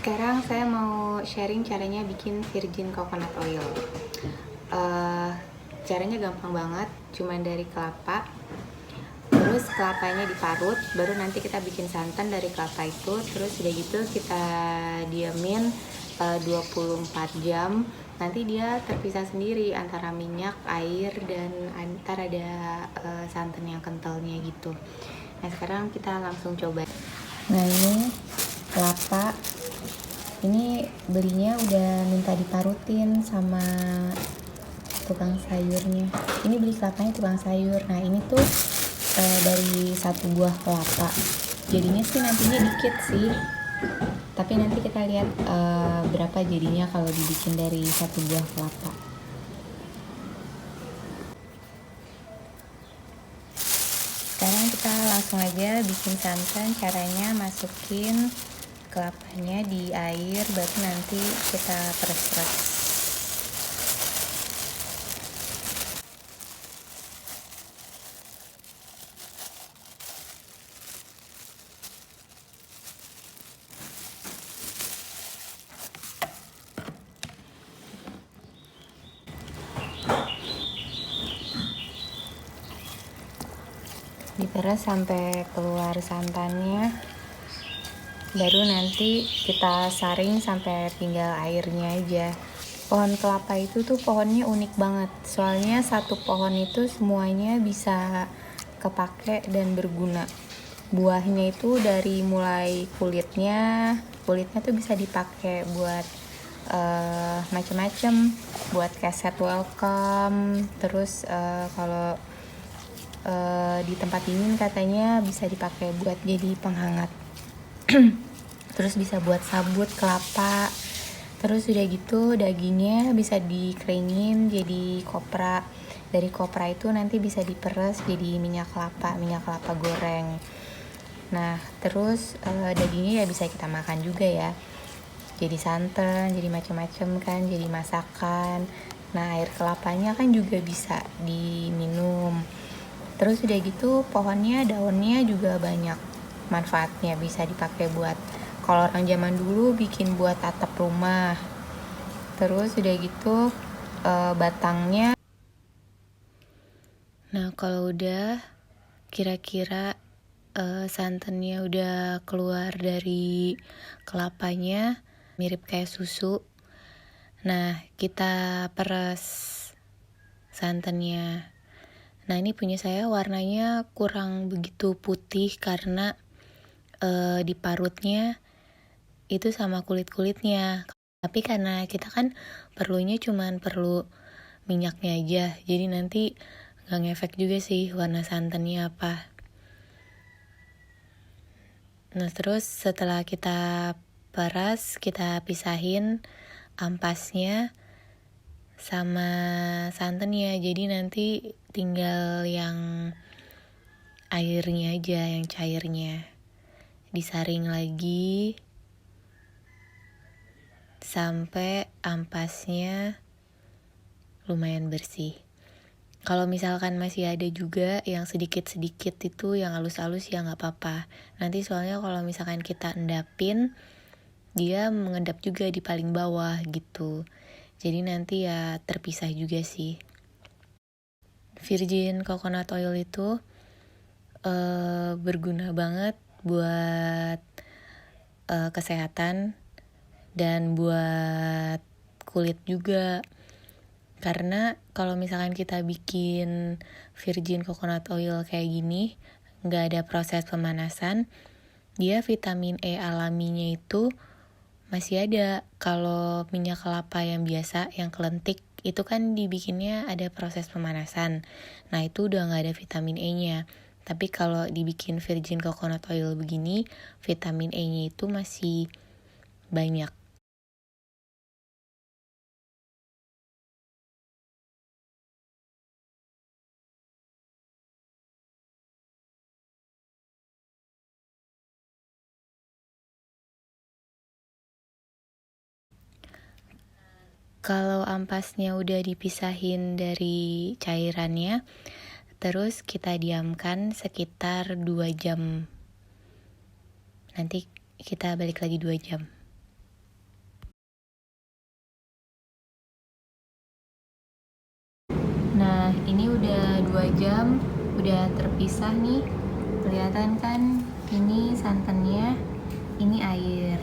Sekarang saya mau sharing caranya bikin virgin coconut oil. Caranya gampang banget, cuman dari kelapa. Terus kelapanya diparut, baru nanti kita bikin santan dari kelapa itu. Terus udah gitu kita diamin 24 jam. Nanti dia terpisah sendiri antara minyak, air, dan antar ada santan yang kentalnya gitu. Nah sekarang kita langsung coba. Nah ini kelapa, ini belinya udah minta diparutin sama tukang sayurnya. Ini beli kelapanya tukang sayur. Nah ini tuh dari satu buah kelapa, jadinya sih nantinya dikit sih, tapi nanti kita lihat berapa jadinya kalau dibikin dari satu buah kelapa. Sekarang kita langsung aja bikin santan. Caranya masukin kelapanya di air, baru nanti kita peres-peres. Diperes sampai keluar santannya, baru nanti kita saring sampai tinggal airnya aja. Pohon kelapa itu tuh pohonnya unik banget, soalnya satu pohon itu semuanya bisa kepake dan berguna. Buahnya itu dari mulai kulitnya tuh bisa dipakai buat macam-macam, buat keset welcome. Terus kalau di tempat dingin katanya bisa dipakai buat jadi penghangat. Terus bisa buat sabut kelapa. Terus udah gitu dagingnya bisa dikeringin jadi kopra. Dari kopra itu nanti bisa diperes jadi minyak kelapa goreng. Nah terus dagingnya ya bisa kita makan juga ya, jadi santan, jadi macam-macam kan, jadi masakan. Nah air kelapanya kan juga bisa diminum. Terus udah gitu pohonnya, daunnya juga banyak manfaatnya, bisa dipakai buat, kalau orang zaman dulu bikin buat atap rumah. Terus udah gitu batangnya. Nah kalau udah kira-kira santannya udah keluar dari kelapanya, mirip kayak susu. Nah kita peres santannya. Nah ini punya saya warnanya kurang begitu putih karena diparutnya itu sama kulit-kulitnya. Tapi karena kita kan perlunya cuman perlu minyaknya aja, jadi nanti gak ngefek juga sih warna santannya apa. Nah terus setelah kita peras, kita pisahin ampasnya sama santannya, jadi nanti tinggal yang airnya aja, yang cairnya. Disaring lagi sampai ampasnya lumayan bersih. Kalau misalkan masih ada juga yang sedikit-sedikit itu yang halus-halus ya gak apa-apa. Nanti soalnya kalau misalkan kita endapin, dia mengendap juga di paling bawah gitu. Jadi nanti ya terpisah juga sih. Virgin coconut oil itu berguna banget buat kesehatan dan buat kulit juga. Karena kalau misalkan kita bikin virgin coconut oil kayak gini, gak ada proses pemanasan, dia vitamin E alaminya itu masih ada. Kalau minyak kelapa yang biasa, yang kelentik, itu kan dibikinnya ada proses pemanasan. Nah itu udah gak ada vitamin E-nya. Tapi kalau dibikin virgin coconut oil begini, vitamin E-nya itu masih banyak. Kalau ampasnya udah dipisahin dari cairannya, terus kita diamkan sekitar 2 jam. Nanti kita balik lagi 2 jam. jam udah terpisah nih, kelihatan kan? Ini santannya, ini air.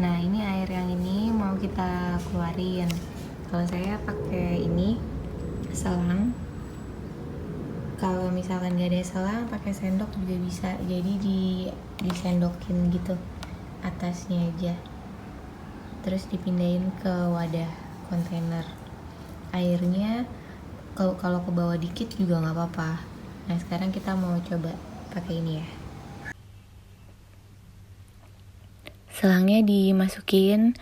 Nah ini air yang ini mau kita keluarin. Kalau saya pakai ini selang. Kalau misalkan gak ada selang, pakai sendok juga bisa. Jadi disendokin gitu atasnya aja. Terus dipindahin ke wadah kontainer. Airnya kalau ke bawah dikit juga nggak apa-apa. Nah sekarang kita mau coba pakai ini ya. Selangnya dimasukin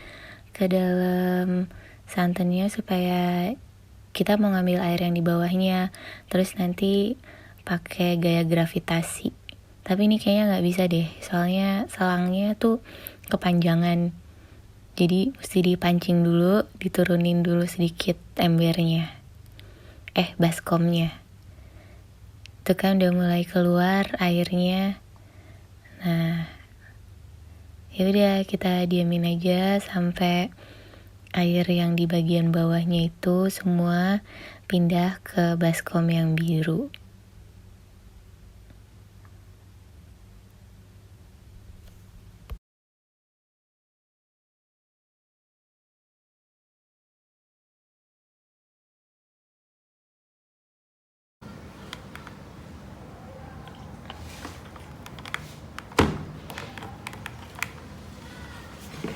ke dalam santannya supaya kita mau ngambil air yang di bawahnya, terus nanti pakai gaya gravitasi. Tapi ini kayaknya nggak bisa deh, soalnya selangnya tuh kepanjangan. Jadi mesti dipancing dulu, diturunin dulu sedikit embernya. Baskomnya. Itu kan udah mulai keluar airnya. Nah, ya udah kita diamin aja sampai air yang di bagian bawahnya itu semua pindah ke baskom yang biru.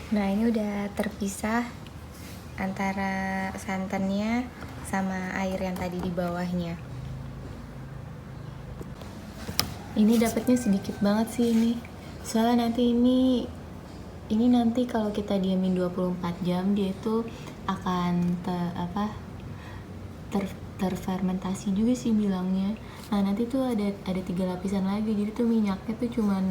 Nah ini udah terpisah antara santannya sama air yang tadi di bawahnya. Ini dapatnya sedikit banget sih ini. Soalnya nanti ini nanti kalau kita diamin 24 jam dia itu akan terfermentasi juga sih bilangnya. Nah nanti tuh ada 3 lapisan lagi. Jadi tuh minyaknya tuh cuman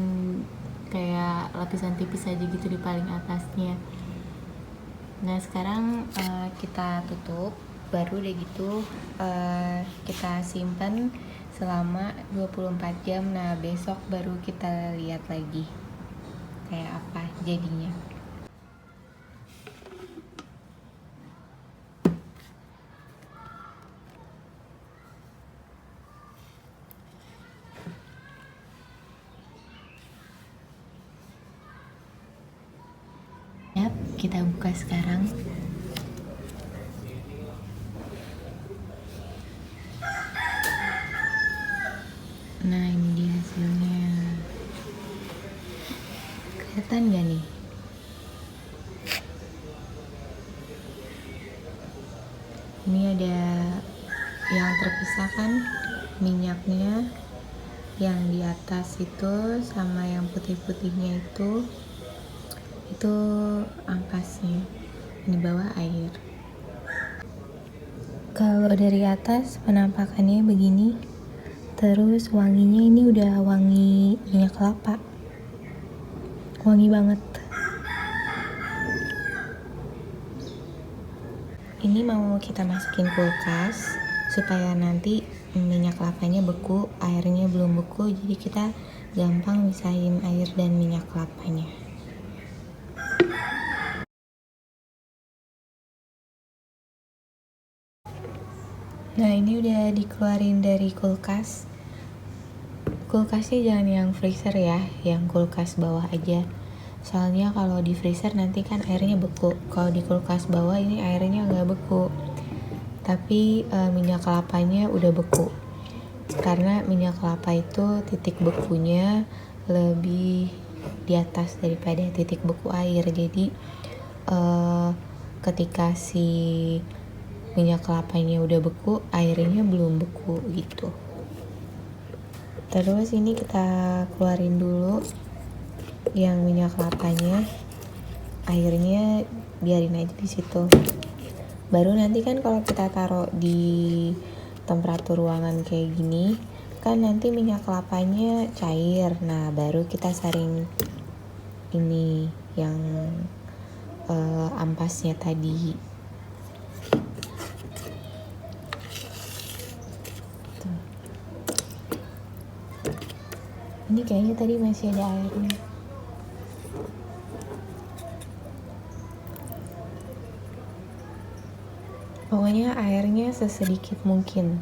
kayak lapisan tipis aja gitu di paling atasnya. Nah sekarang kita tutup, baru deh gitu kita simpan selama 24 jam. Nah besok baru kita lihat lagi kayak apa jadinya. Yap, kita buka sekarang. Nah ini dia hasilnya. Kelihatan gak nih? Ini ada yang terpisah kan minyaknya, yang di atas itu sama yang putih-putihnya itu ampasnya, ini bawah air. Kalau dari atas penampakannya begini, terus wanginya ini udah wangi minyak kelapa, wangi banget. Ini mau kita masukin kulkas supaya nanti minyak kelapanya beku, airnya belum beku, jadi kita gampang misahin air dan minyak kelapanya. Nah ini udah dikeluarin dari kulkas. Kulkasnya jangan yang freezer ya, yang kulkas bawah aja. Soalnya kalau di freezer nanti kan airnya beku. Kalau di kulkas bawah ini airnya nggak beku, tapi minyak kelapanya udah beku. Karena minyak kelapa itu titik bekunya lebih di atas daripada titik beku air. Jadi ketika si minyak kelapanya udah beku, airnya belum beku gitu. Terus ini kita keluarin dulu yang minyak kelapanya, airnya biarin aja di situ. Baru nanti kan kalau kita taruh di temperatur ruangan kayak gini, kan nanti minyak kelapanya cair. Nah baru kita saring ini yang ampasnya tadi. Ini kayaknya tadi masih ada airnya. Pokoknya airnya sesedikit mungkin.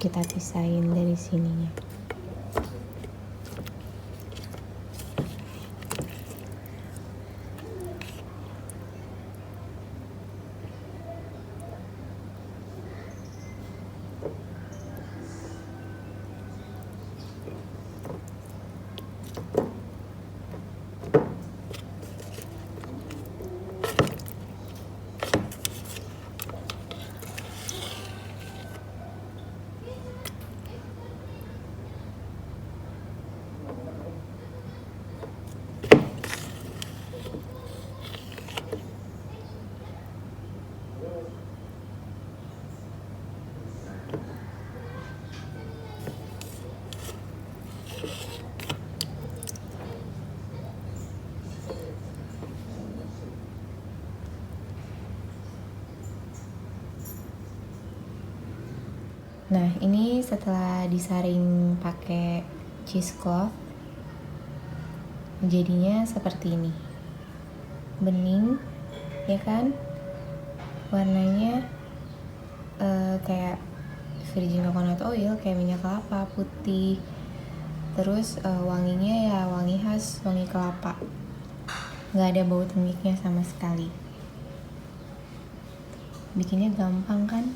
kita pisahin dari sininya. Nah, ini setelah disaring pakai cheesecloth, jadinya seperti ini. Bening, ya kan? Warnanya kayak virgin coconut oil, kayak minyak kelapa putih. Terus wanginya ya wangi khas, wangi kelapa. Nggak ada bau tengiknya sama sekali. Bikinnya gampang kan?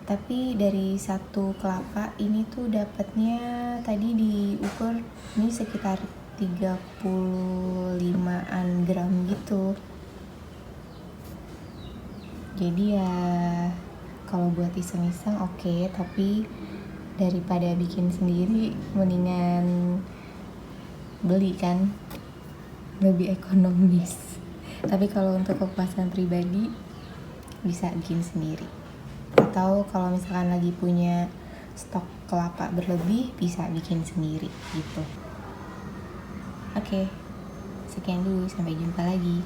Tapi dari satu kelapa ini tuh dapatnya tadi diukur ini sekitar 35-an gram gitu. Jadi ya kalau buat iseng-iseng oke, tapi daripada bikin sendiri mendingan beli kan, lebih ekonomis. Tapi kalau untuk kepuasan pribadi bisa bikin sendiri. Atau kalau misalkan lagi punya stok kelapa berlebih bisa bikin sendiri gitu. Oke, sekian dulu, sampai jumpa lagi.